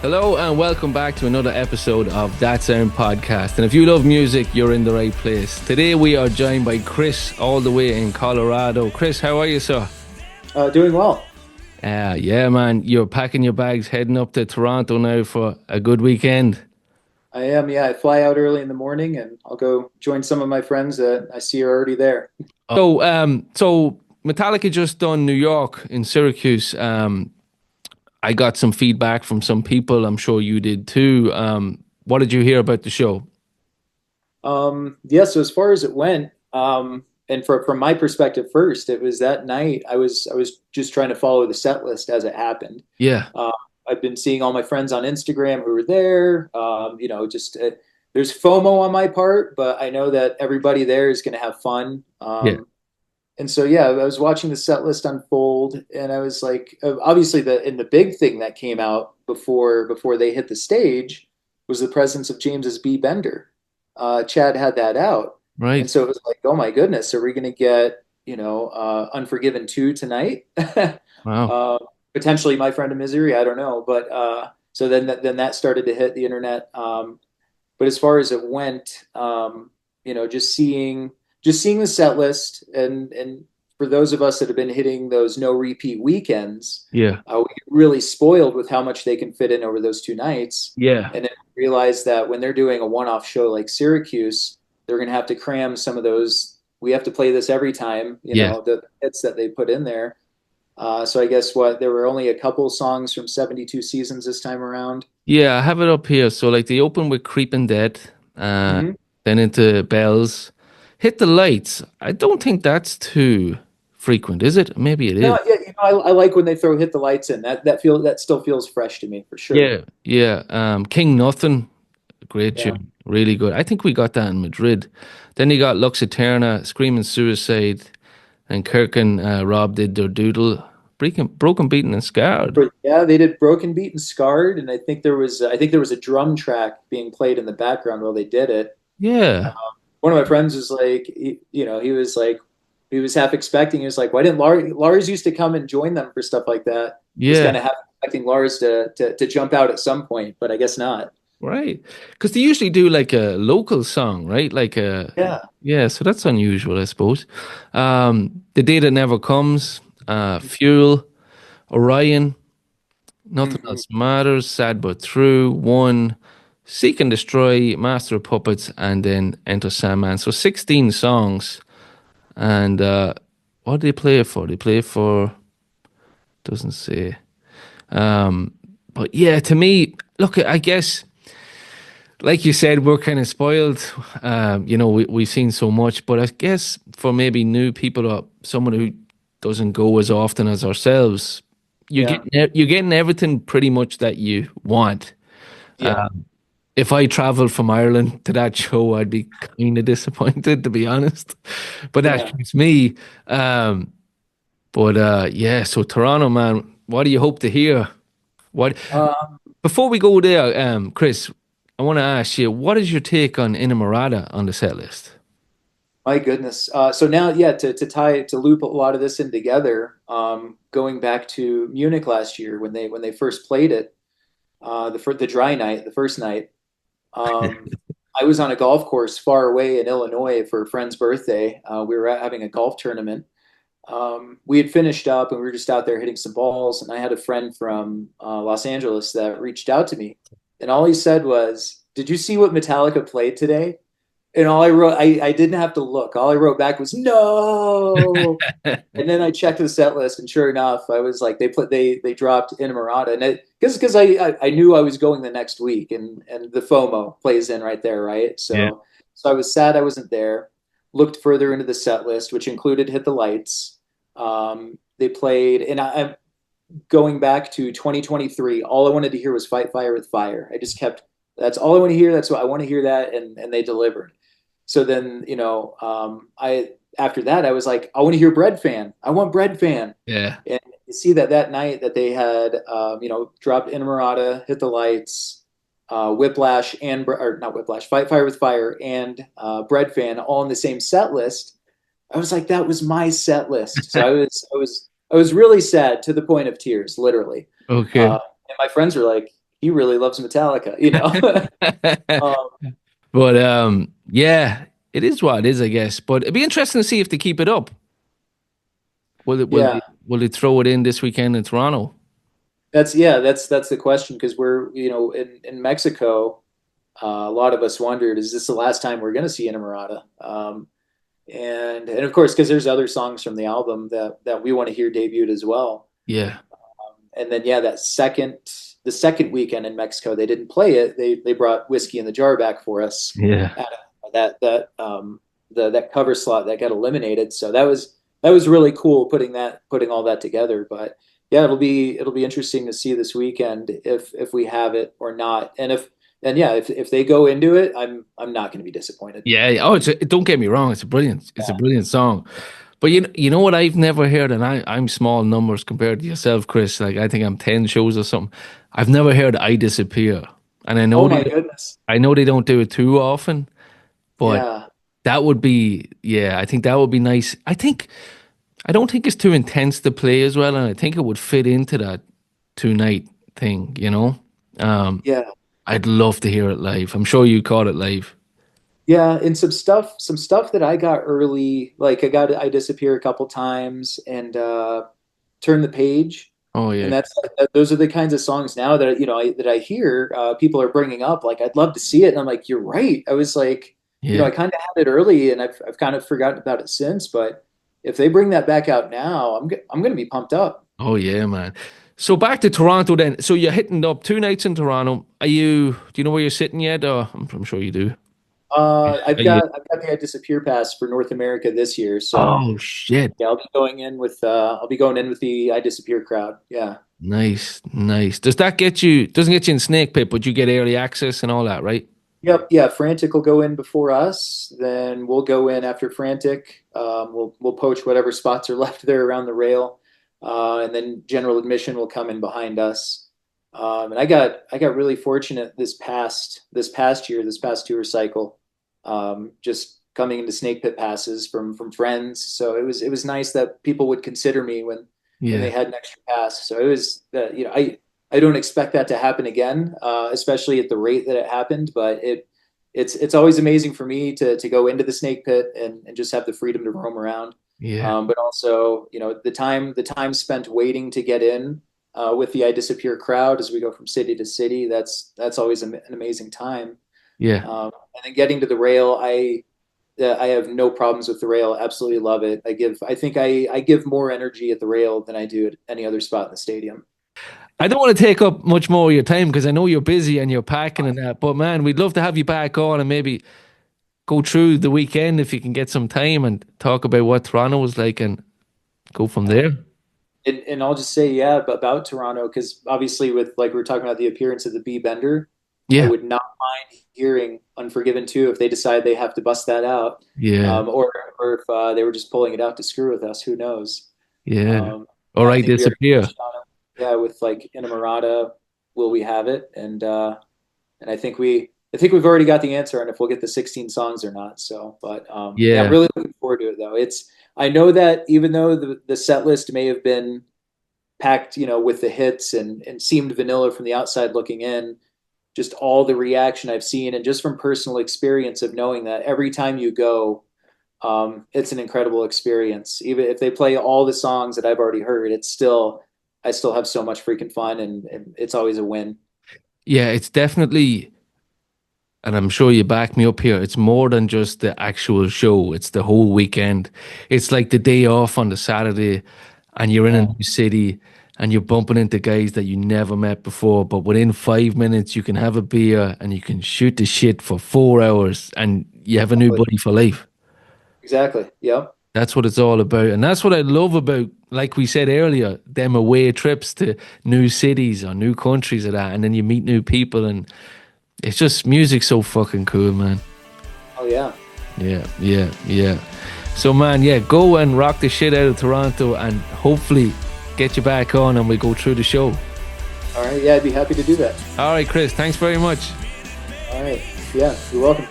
Hello and welcome back to another episode of That Sound Podcast. And if you love music, you're in the right place. Today we are joined by Chris all the way in Colorado. Chris, how are you, sir? Doing well. Yeah, man. You're packing your bags, heading up to Toronto now for a good weekend. I am, yeah. I fly out early in the morning and I'll go join some of my friends that I see are already there. So Metallica just done New York in Syracuse. I got some feedback from some people. I'm sure you did too. What did you hear about the show? Yeah, so as far as it went, and from my perspective first, it was that night I was just trying to follow the set list as it happened. Yeah, Uh, I've been seeing all my friends on Instagram who were there. There's FOMO on my part, but I know that everybody there is going to have fun. yeah, And so, yeah, I was watching the set list unfold, and I was like, obviously, the big thing that came out before they hit the stage was the presence of James's B. Bender. Chad had that out, and right. so it was like, oh my goodness, are we going to get Unforgiven 2 tonight? Wow. uh, Potentially My Friend of Misery, I don't know, but so then that started to hit the internet. But as far as it went, just seeing the set list, and for those of us that have been hitting those no repeat weekends, Yeah, we get really spoiled with how much they can fit in over those 2 nights, yeah, and then realize that when they're doing a one-off show like Syracuse, they're going to have to cram some of those. We have to play this every time, yeah. the hits that they put in there. So I guess there were only a couple songs from 72 Seasons this time around. Yeah, I have it up here. So like they open with Creeping Dead, uh, Hmm. then into Bells. Hit the Lights. I don't think that's too frequent, is it? Maybe it is. No, yeah, I like when they throw Hit the Lights in. That still feels fresh to me for sure. Yeah, yeah. King Nothing, great Yeah. tune, really good. I think we got that in Madrid. Then you got Lux Eterna, Screaming Suicide, and Kirk and Rob did their Doodle, Broken, Beaten, and Scarred. But yeah, they did Broken Beat and Scarred, and I think there was a drum track being played in the background while they did it. Yeah, One of my friends was like, he was half expecting. He was like, why didn't Lars used to come and join them for stuff like that? He was yeah. kind of half expecting Lars to jump out at some point, but I guess not. Right. Because they usually do like a local song, right? Yeah. Yeah, so that's unusual, I suppose. The Day That Never Comes, Fuel, Orion, Nothing Hmm. Else Matters, Sad But True, One, Seek and Destroy, Master of Puppets, and then Enter Sandman. So 16 songs. And what do they play it for? They play it for, doesn't say. Um, but yeah, to me, look, I guess. Like you said, we're kind of spoiled. We've seen so much, but I guess for maybe new people or someone who doesn't go as often as ourselves, Yeah. you're getting everything pretty much that you want. Yeah. If I traveled from Ireland to that show, I'd be kind of disappointed, to be honest. But that's Yeah. just me. But yeah, so Toronto, man, what do you hope to hear? What Um, Before we go there, Chris, I want to ask you, what is your take on Inamorata on the set list? My goodness. So now, yeah, to loop a lot of this in together, going back to Munich last year when they first played it, the dry night, the first night, um, I was on a golf course far away in Illinois for a friend's birthday. We were having a golf tournament. We had finished up and we were just out there hitting some balls, and I had a friend from Los Angeles that reached out to me, and all he said was, "Did you see what Metallica played today?" And all I wrote, I didn't have to look. All I wrote back was no. And then I checked the set list, and sure enough, I was like, they dropped Inamorata, and it because I knew I was going the next week, and the FOMO plays in right there, right? Yeah. So I was sad I wasn't there. Looked further into the set list, which included Hit the Lights. They played, and I'm going back to 2023. All I wanted to hear was Fight Fire with Fire. I just kept, that's all I want to hear. That's what I want to hear, that, and they delivered. So then, I after that I was like, I want to hear Bread Fan. I want Bread Fan. Yeah. And you see that night that they had, dropped Inamorata, Hit the Lights, Whiplash, or not Whiplash, Fight Fire with Fire, and Bread Fan all in the same set list. I was like, that was my set list. So I was really sad to the point of tears, literally. Okay. And my friends were like, he really loves Metallica, you know. um, But yeah, it is what it is, I guess. But it'd be interesting to see if they keep it up. Will it yeah, will they throw it in this weekend in Toronto? that's the question because we're in Mexico. A lot of us wondered, is this the last time we're going to see Inamorata? And of course, because there's other songs from the album that we want to hear debuted as well. Yeah, And then yeah, the second weekend in Mexico, they didn't play it. They brought Whiskey in the Jar back for us. yeah, At that cover slot that got eliminated. So that was really cool putting all that together. But yeah, it'll be interesting to see this weekend if we have it or not. And they go into it, I'm not going to be disappointed. yeah. Oh, don't get me wrong. It's a Yeah. brilliant song. But you know what I've never heard, and I'm small numbers compared to yourself, Chris. Like I think I'm 10 shows or something. I've never heard "I Disappear," and Oh my goodness. I know they don't do it too often, but Yeah. that would be yeah. I think that would be nice. I don't think it's too intense to play as well, and I think it would fit into that 2 night thing. Um, Yeah. I'd love to hear it live. I'm sure you caught it live. Yeah, and some stuff that I got early, like I Disappear a couple times and Turn the Page. Oh And yeah, those are the kinds of songs now that I hear people are bringing up. Like, I'd love to see it, and I'm like, you're right. I was like, yeah. I kind of had it early, and I've kind of forgotten about it since. But if they bring that back out now, I'm going to be pumped up. Oh yeah, man. So back to Toronto then. So you're hitting up 2 nights in Toronto. Do you know where you're sitting yet? Or I'm sure you do. I've Are you? got the I Disappear pass for North America this year, so Oh shit. yeah, I'll be going in with the I Disappear crowd. Yeah. Nice, nice. Doesn't get you in Snake Pit, but you get early access and all that, right? Yep, yeah. Frantic will go in before us, then we'll go in after Frantic. We'll poach whatever spots are left there around the rail, and then general admission will come in behind us. And I got really fortunate this past year, this past tour cycle, just coming into Snake Pit passes from friends. So it was nice that people would consider me when they Yeah, had an extra pass. So it was I don't expect that to happen again, especially at the rate that it happened. But it's always amazing for me to go into the Snake Pit and just have the freedom to roam around. yeah, But also, the time spent waiting to get in with the I Disappear crowd as we go from city to city. That's always an amazing time. yeah. And then getting to the rail, I have no problems with the rail. Absolutely love it. I think I give more energy at the rail than I do at any other spot in the stadium. I don't want to take up much more of your time because I know you're busy and you're packing and that. But man, we'd love to have you back on and maybe go through the weekend if you can get some time and talk about what Toronto was like and go from there. And I'll just say, yeah, about Toronto, because obviously with like we were talking about the appearance of the B Bender, I Yeah, would not mind hearing Unforgiven 2 if they decide they have to bust that out, yeah, or if they were just pulling it out to screw with us. Who knows? yeah. Um, All I right, think we already disappear. touched on it. Yeah, with like Inamorata, will we have it? And I think we've already got the answer on if we'll get the 16 songs or not. So, but yeah, I'm Yeah, really looking forward to it though. I know that even though the set list may have been packed, with the hits and seemed vanilla from the outside looking in, just all the reaction I've seen and just from personal experience of knowing that every time you go, it's an incredible experience. Even if they play all the songs that I've already heard, I still have so much freaking fun and it's always a win. yeah. It's definitely, and I'm sure you back me up here. It's more than just the actual show. It's the whole weekend. It's like the day off on the Saturday, and you're in a Yeah. new city, and you're bumping into guys that you never met before. But within 5 minutes, you can have a beer and you can shoot the shit for 4 hours, and you have a new buddy for life. Exactly. Yep. That's what it's all about. And that's what I love about, like we said earlier, them away trips to new cities or new countries or that. And then you meet new people and it's just music's so fucking cool, man. Oh yeah. Yeah, yeah, yeah. So man, yeah, go and rock the shit out of Toronto and hopefully get you back on and we go through the show. All right. Yeah, I'd be happy to do that. All right, Chris, thanks very much. All right. Yeah, you're welcome.